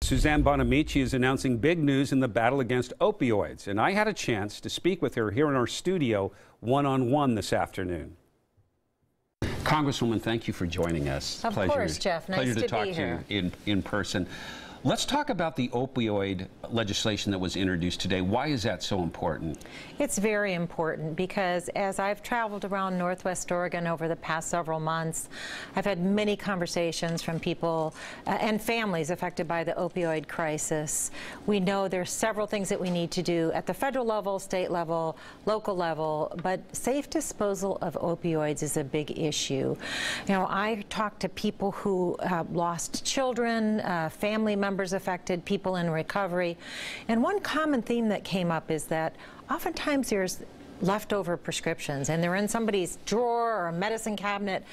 Suzanne Bonamici is announcing big news in the battle against opioids, and I had a chance to speak with her here in our studio one-on-one this afternoon. Congresswoman, thank you for joining us. Of course, Jeff. Nice to talk be here. to you in person. Let's talk about the opioid legislation that was introduced today. Why is that so important? It's very important because as I've traveled around Northwest Oregon over the past several months, I've had many conversations from people and families affected by the opioid crisis. We know there's several things that we need to do at the federal level, state level, local level, but safe disposal of opioids is a big issue. You know, I talked to people who lost children, family members affected, people in recovery, and one common theme that came up is that oftentimes there's leftover prescriptions and they're in somebody's drawer or a medicine cabinet,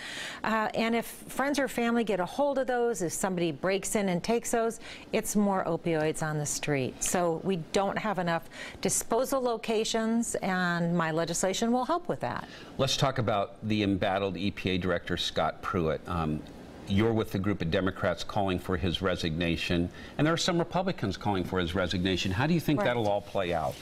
and if friends or family get a hold of those, if somebody breaks in and takes those, it's more opioids on the street. So we don't have enough disposal locations, and my legislation will help with that. Let's talk about the embattled EPA Director Scott Pruitt. You're with the group of Democrats calling for his resignation, and there are some Republicans calling for his resignation. How do you think that'll all play out?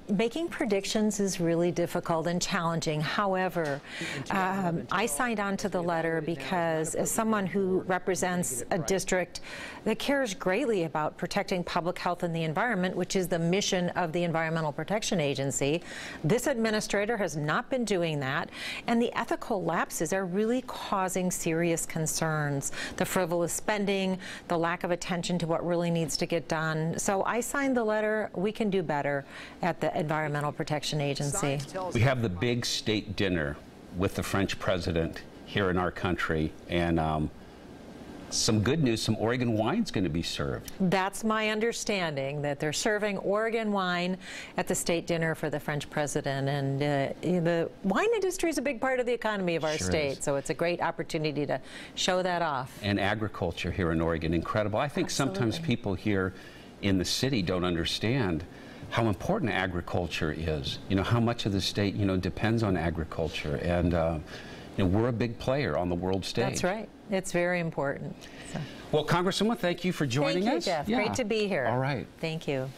Making predictions is really difficult and challenging. However, I signed on to the letter because as someone who represents a district that cares greatly about protecting public health and the environment, which is the mission of the Environmental Protection Agency, this administrator has not been doing that, and the ethical lapses are really causing serious concerns. The frivolous spending, the lack of attention to what really needs to get done. So I signed the letter. We can do better at the Environmental Protection Agency. We have the big state dinner with the French president here in our country, and some good news, some Oregon wine's going to be served. That's my understanding, that they're serving Oregon wine at the state dinner for the French president. And the wine industry is a big part of the economy of our state, so it's a great opportunity to show that off. And agriculture here in Oregon, incredible. I think sometimes people here in the city don't understand how important agriculture is. You know, how much of the state, depends on agriculture. And we're a big player on the world stage. That's right. It's very important. So. Well, Congresswoman, thank you for joining us. Thank you, Jeff. Yeah. Great to be here. All right. Thank you.